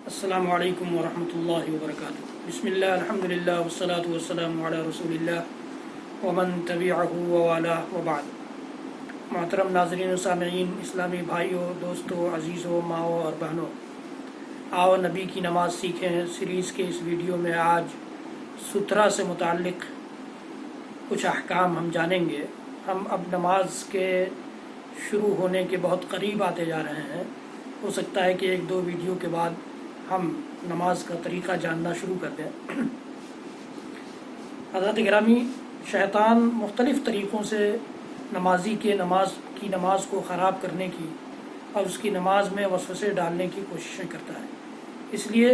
السلام علیکم ورحمۃ اللہ وبرکاتہ۔ بسم اللہ الحمدللہ والصلاۃ والسلام علی رسول اللہ ومن تبعہ ووالاه وبعد۔ محترم ناظرین و سامعین، اسلامی بھائیوں، دوستوں، عزیزوں، ماؤں اور بہنوں، آؤ نبی کی نماز سیکھیں سیریز کے اس ویڈیو میں آج سترہ سے متعلق کچھ احکام ہم جانیں گے۔ ہم اب نماز کے شروع ہونے کے بہت قریب آتے جا رہے ہیں۔ ہو سکتا ہے کہ ایک دو ویڈیو کے بعد ہم نماز کا طریقہ جاننا شروع کر دیں۔ حضرات گرامی، شیطان مختلف طریقوں سے نمازی کے نماز کو خراب کرنے کی اور اس کی نماز میں وسوسے ڈالنے کی کوششیں کرتا ہے۔ اس لیے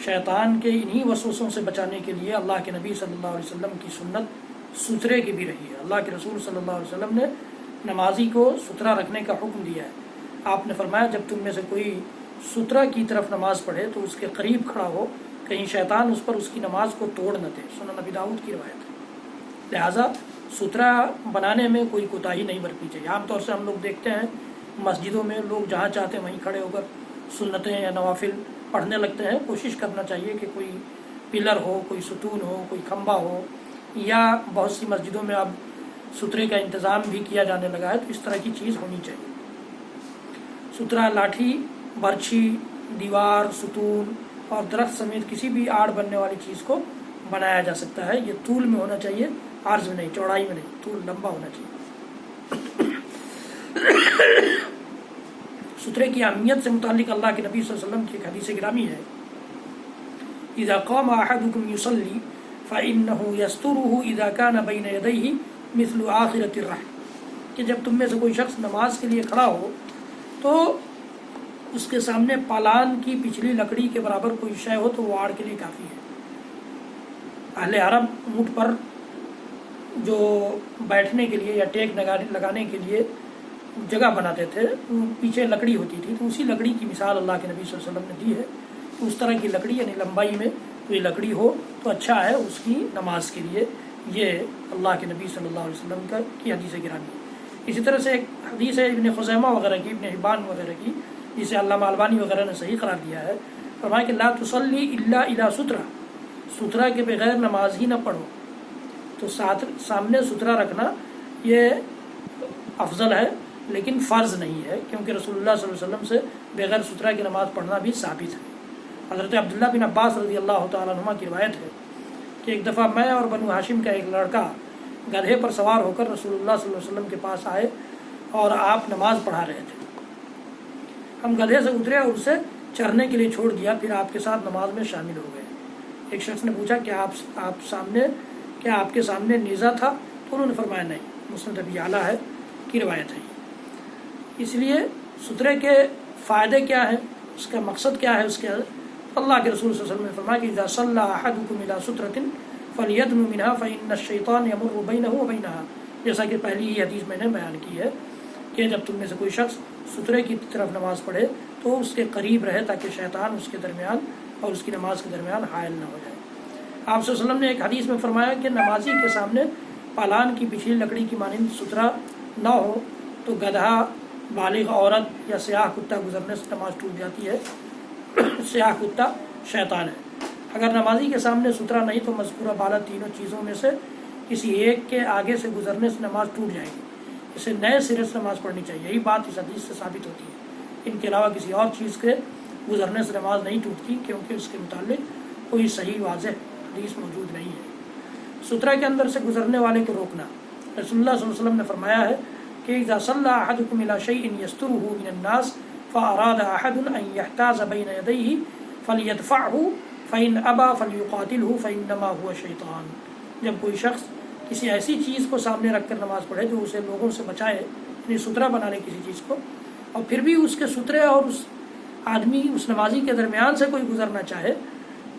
شیطان کے انہی وسوسوں سے بچانے کے لیے اللہ کے نبی صلی اللہ علیہ وسلم کی سنت سترے کی بھی رہی ہے۔ اللہ کے رسول صلی اللہ علیہ وسلم نے نمازی کو سترہ رکھنے کا حکم دیا ہے۔ آپ نے فرمایا، جب تم میں سے کوئی سترہ کی طرف نماز پڑھے تو اس کے قریب کھڑا ہو، کہیں شیطان اس پر اس کی نماز کو توڑ نہ دے۔ سنن ابی داؤد کی روایت ہے۔ لہٰذا سترہ بنانے میں کوئی کوتاہی نہیں برتنی چاہیے۔ عام طور سے ہم لوگ دیکھتے ہیں مسجدوں میں لوگ جہاں چاہتے ہیں وہیں کھڑے ہو کر سنتیں یا نوافل پڑھنے لگتے ہیں۔ کوشش کرنا چاہیے کہ کوئی پلر ہو، کوئی ستون ہو، کوئی کھمبا ہو، یا بہت سی مسجدوں میں اب سترے کا انتظام بھی کیا جانے لگا ہے، تو اس طرح کی چیز ہونی چاہیے۔ سترہ لاٹھی، برچھی، دیوار، ستون اور درخت سمیت کسی بھی آڑ بننے والی چیز کو بنایا جا سکتا ہے۔ یہ طول میں ہونا چاہیے، عرض میں نہیں، چوڑائی میں نہیں، طول لمبا ہونا چاہیے۔ سترے کی اہمیت سے متعلق اللہ کے نبی صلی اللہ علیہ وسلم کی ایک حدیث گرامی ہے، اذا قام احدکم یصلی فانہ یسترہ اذا کان بین یدیہ مثل آخرۃ الرحل، کہ جب تم میں سے کوئی شخص نماز کے لیے کھڑا ہو تو اس کے سامنے پالان کی پچھلی لکڑی کے برابر کوئی شے ہو تو وہ آڑ کے لیے کافی ہے۔ اہل عرب اونٹ پر جو بیٹھنے کے لیے یا ٹیک لگانے کے لیے جگہ بناتے تھے، پیچھے لکڑی ہوتی تھی، تو اسی لکڑی کی مثال اللہ کے نبی صلی اللہ علیہ وسلم نے دی ہے۔ تو اس طرح کی لکڑی، یعنی لمبائی میں کوئی لکڑی ہو تو اچھا ہے اس کی نماز کے لیے۔ یہ اللہ کے نبی صلی اللہ علیہ وسلم کی حدیث گرامی ہے۔ اسی طرح سے ایک حدیث ہے ابن خزیمہ وغیرہ کی، ابن حبان وغیرہ کی، جسے علامہ البانی وغیرہ نے صحیح قرار دیا ہے۔ فرمایا کہ لا تصلی الا الی سترہ، سترہ کے بغیر نماز ہی نہ پڑھو۔ تو سامنے سترہ رکھنا یہ افضل ہے، لیکن فرض نہیں ہے، کیونکہ رسول اللہ صلی اللہ علیہ وسلم سے بغیر سترہ کی نماز پڑھنا بھی ثابت ہے۔ حضرت عبداللہ بن عباس رضی اللہ تعالیٰ عنہما کی روایت ہے کہ ایک دفعہ میں اور بنو ہاشم کا ایک لڑکا گدھے پر سوار ہو کر رسول اللہ صلی اللہ علیہ وسلم کے پاس آئے اور آپ نماز پڑھا رہے تھے۔ ہم گدھے سے اترے اور اسے چرنے کے لیے چھوڑ دیا، پھر آپ کے ساتھ نماز میں شامل ہو گئے۔ ایک شخص نے پوچھا کہ آپ کے سامنے نیزہ تھا؟ تو انہوں نے فرمایا نہیں۔ مسند ابی اعلیٰ ہے کی روایت ہے۔ اس لیے سترے کے فائدے کیا ہیں، اس کا مقصد کیا ہے، اس کے اللہ کے رسول صلی اللہ علیہ وسلم نے فرمایا کہ اذا صلی احدکم الی سترۃ فلیدن منها فإن الشیطان یمر بینہ وبینہا، جیسا کہ پہلی ہی حدیث میں نے بیان کی ہے کہ جب تم میں سے کوئی شخص سترے کی طرف نماز پڑھے تو اس کے قریب رہے تاکہ شیطان اس کے درمیان اور اس کی نماز کے درمیان حائل نہ ہو جائے۔ آپ صلی اللہ علیہ وسلم نے ایک حدیث میں فرمایا کہ نمازی کے سامنے پالان کی پچھلی لکڑی کی مانند سترہ نہ ہو تو گدھا، بالغ عورت یا سیاہ کتا گزرنے سے نماز ٹوٹ جاتی ہے۔ سیاہ کتا شیطان ہے۔ اگر نمازی کے سامنے سترہ نہیں تو مذکورہ بالا تینوں چیزوں میں سے کسی ایک کے آگے سے گزرنے سے نماز ٹوٹ جائے گی۔ اسے نئے سرے سے نماز پڑھنی چاہیے۔ یہی بات اس حدیث سے ثابت ہوتی ہے۔ ان کے علاوہ کسی اور چیز کے گزرنے سے نماز نہیں ٹوٹتی، کیونکہ اس کے متعلق کوئی صحیح واضح حدیث موجود نہیں ہے۔ سترہ کے اندر سے گزرنے والے کو روکنا، رسول اللہ صلی اللہ علیہ وسلم نے فرمایا ہے کہ اذا صلی احدکم الی شیء یسترہ من الناس فاراد احد ان یحتاز بین یدیہ فلیدفعہ فإن ابى فلیقاتلہ فإنما هو شیطان۔ جب کوئی شخص کسی ایسی چیز کو سامنے رکھ کر نماز پڑھے جو اسے لوگوں سے بچائے، یعنی سترہ بنا لے کسی چیز کو، اور پھر بھی اس کے سترے اور اس آدمی، اس نمازی کے درمیان سے کوئی گزرنا چاہے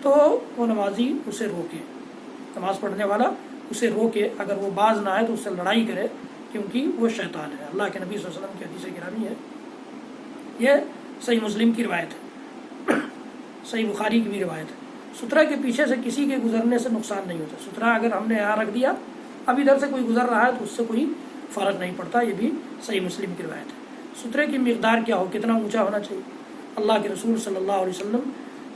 تو وہ نمازی اسے روکے، نماز پڑھنے والا اسے روکے۔ اگر وہ باز نہ آئے تو اس سے لڑائی کرے، کیونکہ وہ شیطان ہے۔ اللہ کے نبی صلی اللہ علیہ وسلم کی حدیث گرامی ہے۔ یہ صحیح مسلم کی روایت ہے، صحیح بخاری کی بھی روایت ہے۔ سترہ کے پیچھے سے کسی کے گزرنے سے نقصان نہیں ہوتا۔ سترہ اگر ہم نے یہاں رکھ دیا، اب ادھر سے کوئی گزر رہا ہے تو اس سے کوئی فرق نہیں پڑتا۔ یہ بھی صحیح مسلم کی روایت ہے۔ سترے کی مقدار کیا ہو، کتنا اونچا ہونا چاہیے؟ اللہ کے رسول صلی اللہ علیہ وسلم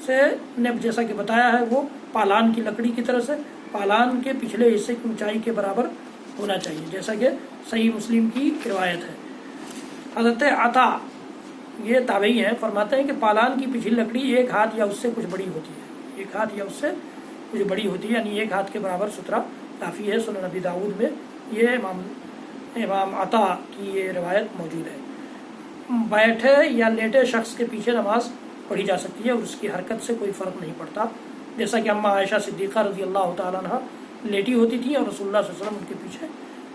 سے نے جیسا کہ بتایا ہے وہ پالان کی لکڑی کی طرح سے پالان کے پچھلے حصے کی اونچائی کے برابر ہونا چاہیے، جیسا کہ صحیح مسلم کی روایت ہے۔ حضرت عطا یہ تابعی ہیں، فرماتے ہیں کہ پالان کی پچھلی لکڑی 1 ہاتھ یا اس سے کچھ بڑی ہوتی ہے، 1 ہاتھ یا اس سے کچھ بڑی ہوتی ہے، یعنی 1 ہاتھ کے برابر سترہ کافی ہے۔ سنن نبی داؤد میں یہ امام عطا کی یہ روایت موجود ہے۔ بیٹھے یا لیٹے شخص کے پیچھے نماز پڑھی جا سکتی ہے اور اس کی حرکت سے کوئی فرق نہیں پڑتا، جیسا کہ اماں عائشہ صدیقہ رضی اللہ تعالیٰ عنہ لیٹی ہوتی تھیں اور رسول اللہ صلی اللہ علیہ وسلم ان کے پیچھے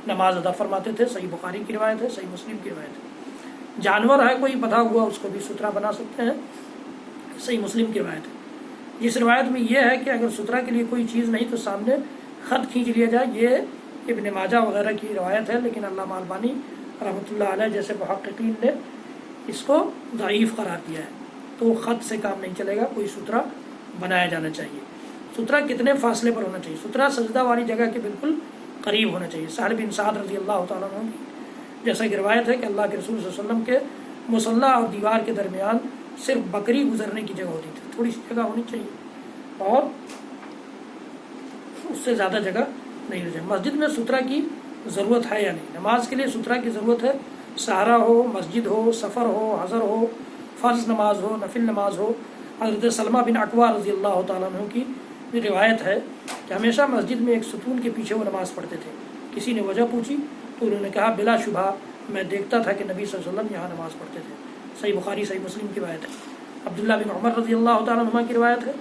نماز ادا فرماتے تھے۔ صحیح بخاری کی روایت ہے، صحیح مسلم کی روایت ہے۔ جانور ہے کوئی بندھا ہوا، اس کو بھی سترہ بنا سکتے ہیں، صحیح مسلم کی روایت ہے۔ جس روایت میں یہ ہے کہ اگر سترہ کے لیے کوئی چیز نہیں تو سامنے خط کھینچ لیا جائے، یہ ابن ماجہ وغیرہ کی روایت ہے، لیکن علامہ البانی رحمۃ اللہ علیہ جیسے محققین نے اس کو ضعیف قرار دیا ہے، تو خط سے کام نہیں چلے گا، کوئی سترہ بنایا جانا چاہیے۔ سترہ کتنے فاصلے پر ہونا چاہیے؟ سترہ سجدہ والی جگہ کے بالکل قریب ہونا چاہیے۔ سہل بن سعد رضی اللہ تعالیٰ عنہ کی جیسا کہ روایت ہے کہ اللہ کے رسول صلی اللہ علیہ وسلم کے مصلی اور دیوار کے درمیان صرف بکری گزرنے کی جگہ ہوتی تھی، تھوڑی سی جگہ ہونی چاہیے اور اس سے زیادہ جگہ نہیں ہونی چاہیے۔ مسجد میں سترہ کی ضرورت ہے یا نہیں؟ نماز کے لیے سترہ کی ضرورت ہے، سہارا ہو، مسجد ہو، سفر ہو، حضر ہو، فرض نماز ہو، نفل نماز ہو۔ حضرت سلمہ بن اکوع رضی اللہ تعالیٰ عنہ کی روایت ہے کہ ہمیشہ مسجد میں ایک ستون کے پیچھے وہ نماز پڑھتے تھے۔ کسی نے وجہ پوچھی تو انہوں نے کہا بلا شبہ میں دیکھتا تھا کہ نبی صلی اللہ علیہ وسلم یہاں نماز پڑھتے تھے۔ صحیح بخاری صحیح مسلم کی روایت ہے۔ عبداللہ بن عمر رضی اللہ تعالیٰ عنہ کی روایت ہے،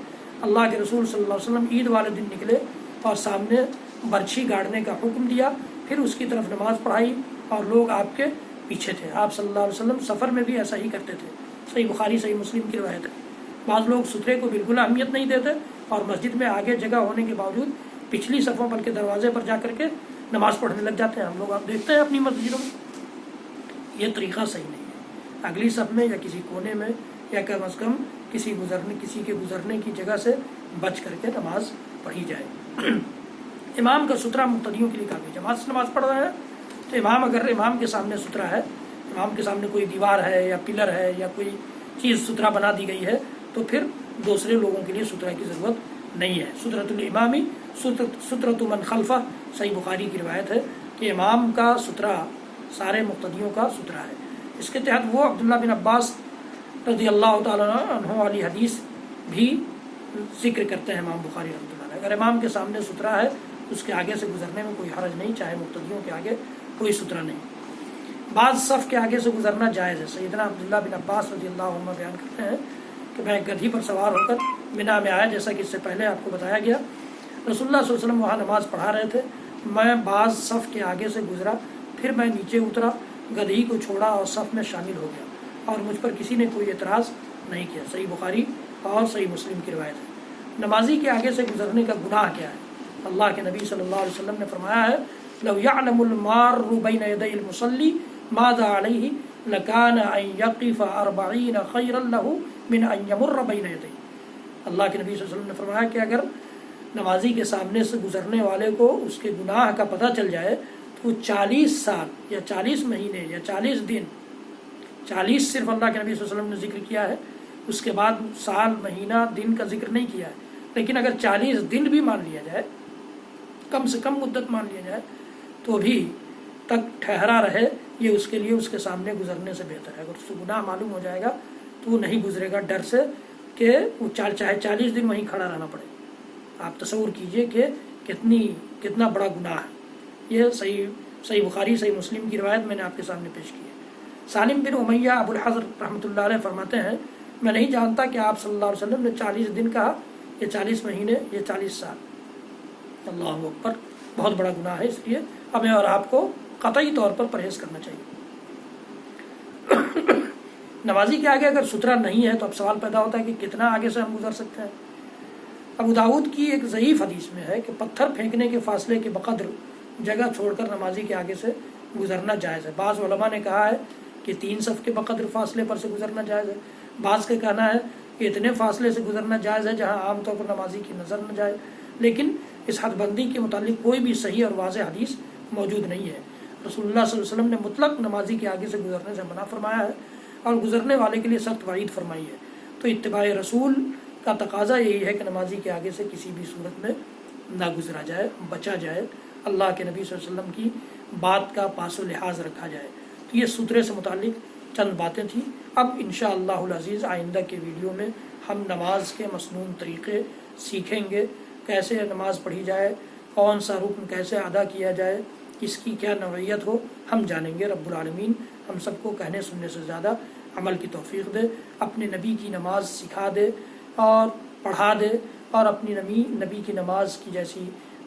اللہ کے رسول صلی اللہ علیہ وسلم عید والے دن نکلے اور سامنے برچھی گاڑنے کا حکم دیا، پھر اس کی طرف نماز پڑھائی اور لوگ آپ کے پیچھے تھے۔ آپ صلی اللہ علیہ وسلم سفر میں بھی ایسا ہی کرتے تھے۔ صحیح بخاری صحیح مسلم کی روایت ہے۔ بعض لوگ سترے کو بالکل اہمیت نہیں دیتے اور مسجد میں آگے جگہ ہونے کے باوجود پچھلی صفوں بلکہ دروازے پر جا کر کے نماز پڑھنے لگ جاتے ہیں۔ ہم لوگ آپ دیکھتے ہیں اپنی مسجدوں میں، یہ طریقہ صحیح نہیں ہے۔ اگلی صف میں یا کسی کونے میں یا کم از کم کسی کے گزرنے کی جگہ سے بچ کر کے نماز پڑھی جائے۔ امام کا سترہ مقتدیوں کے لیے کافی، جماعت سے نماز پڑھ رہے ہیں تو اگر امام کے سامنے سترہ ہے، امام کے سامنے کوئی دیوار ہے یا پلر ہے یا کوئی چیز سترہ بنا دی گئی ہے تو پھر دوسرے لوگوں کے لیے سترہ کی ضرورت نہیں ہے۔ سترۃ الامامی سترۃ من خلفہ، صحیح بخاری کی روایت ہے کہ امام کا سترہ سارے مقتدیوں کا سترہ ہے۔ اس کے تحت وہ عبداللہ بن عباس رضی اللہ تعالیٰ عنہ والی حدیث بھی ذکر کرتے ہیں امام بخاری رحمۃ اللہ علیہ۔ اگر امام کے سامنے سترہ ہے اس کے آگے سے گزرنے میں کوئی حرج نہیں، چاہے مقتدیوں کے آگے کوئی سترہ نہیں۔ بعض صف کے آگے سے گزرنا جائز ہے۔ سیدنا عبداللہ بن عباس رضی اللہ عنہ بیان کرتے ہیں کہ میں گدھی پر سوار ہو کر منا میں آیا، جیسا کہ اس سے پہلے آپ کو بتایا گیا۔ رسول اللہ صلی اللہ علیہ وسلم وہاں نماز پڑھا رہے تھے، میں بعض صف کے آگے سے گزرا، پھر میں نیچے اترا، گدھی کو چھوڑا اور صف میں شامل ہو گیا اور مجھ پر کسی نے کوئی اعتراض نہیں کیا۔ صحیح بخاری اور صحیح مسلم کی روایت ہے۔ نمازی کے آگے سے گزرنے کا گناہ کیا ہے؟ اللہ کے نبی صلی اللہ علیہ وسلم نے فرمایا ہے لو یعلم المار بین یدی المصلی ماذا علیہ لکان ان یقف 40 خیرا لہ من ان یمر بین یدی۔ اللہ کے نبی صلی اللہ علیہ وسلم نے فرمایا کہ اگر نمازی کے سامنے سے گزرنے والے کو اس کے گناہ کا پتہ چل جائے تو 40 سال یا 40 مہینے یا 40 دن، 40 صرف اللہ کے نبی صلی اللہ علیہ وسلم نے ذکر کیا ہے، اس کے بعد سال مہینہ دن کا ذکر نہیں کیا ہے، لیکن اگر 40 دن بھی مان لیا جائے، کم سے کم مدت مان لیا جائے تو بھی تک ٹھہرا رہے، یہ اس کے لیے اس کے سامنے گزرنے سے بہتر ہے۔ اگر اس کو گناہ معلوم ہو جائے گا تو وہ نہیں گزرے گا، ڈر سے کہ وہ چاہے 40 دن وہیں کھڑا رہنا پڑے۔ آپ تصور کیجئے کہ کتنا بڑا گناہ ہے۔ یہ صحیح بخاری صحیح مسلم کی روایت میں نے آپ کے سامنے پیش کی ہے۔ سالم بن امیہ ابو الحضر رحمۃ اللہ علیہ فرماتے ہیں میں نہیں جانتا کہ آپ صلی اللہ علیہ وسلم نے 40 دن کہا، یہ 40 مہینے، یہ 40 سال۔ اللہ اکبر، بہت بڑا گناہ ہے، اس لیے ہمیں اور آپ کو قطعی طور پر پرہیز کرنا چاہیے۔ نمازی کے آگے اگر سترہ نہیں ہے تو اب سوال پیدا ہوتا ہے کہ کتنا آگے سے ہم گزر سکتے ہیں۔ ابو داؤد کی ایک ضعیف حدیث میں ہے کہ پتھر پھینکنے کے فاصلے کے بقدر جگہ چھوڑ کر نمازی کے آگے سے گزرنا جائز ہے۔ بعض علماء نے کہا ہے کہ 3 صف کے بقدر فاصلے پر سے گزرنا جائز ہے، بعض کا کہنا ہے کہ اتنے فاصلے سے گزرنا جائز ہے جہاں عام طور پر نمازی کی نظر نہ جائے، لیکن اس حد بندی کے متعلق کوئی بھی صحیح اور واضح حدیث موجود نہیں ہے۔ رسول اللہ صلی اللہ علیہ وسلم نے مطلق نمازی کے آگے سے گزرنے سے منع فرمایا ہے اور گزرنے والے کے لیے سخت وعید فرمائی ہے۔ تو اتباع رسول کا تقاضا یہی ہے کہ نمازی کے آگے سے کسی بھی صورت میں نہ گزرا جائے، بچا جائے، اللہ کے نبی صلی اللہ علیہ وسلم کی بات کا پاس و لحاظ رکھا جائے۔ تو یہ سترے سے متعلق چند باتیں تھیں۔ اب انشاءاللہ العزیز آئندہ کے ویڈیو میں ہم نماز کے مسنون طریقے سیکھیں گے، کیسے نماز پڑھی جائے، کون سا رکن کیسے ادا کیا جائے، اس کی کیا نوعیت ہو، ہم جانیں گے۔ رب العالمین ہم سب کو کہنے سننے سے زیادہ عمل کی توفیق دے، اپنے نبی کی نماز سکھا دے اور پڑھا دے، اور اپنی نبی کی نماز کی جیسی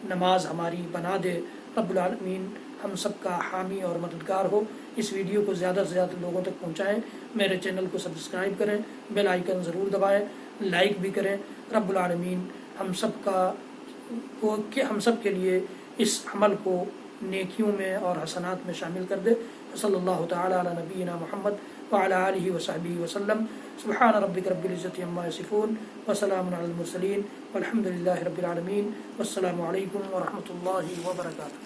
نماز ہماری بنا دے۔ رب العالمین ہم سب کا حامی اور مددگار ہو۔ اس ویڈیو کو زیادہ سے زیادہ لوگوں تک پہنچائیں، میرے چینل کو سبسکرائب کریں، بیل آئیکن ضرور دبائیں، لائک بھی کریں۔ رب العالمین ہم سب کے لیے اس عمل کو نیکیوں میں اور حسنات میں شامل کر دے۔ صلی اللہ تعالی علی نبینا محمد وعلی آلہ وصحبہ وسلم۔ سبحان ربک رب العزۃ عما یصفون وسلام علی المرسلین والحمد للہ رب العالمین، والسلام علیکم ورحمۃ اللہ وبرکاتہ۔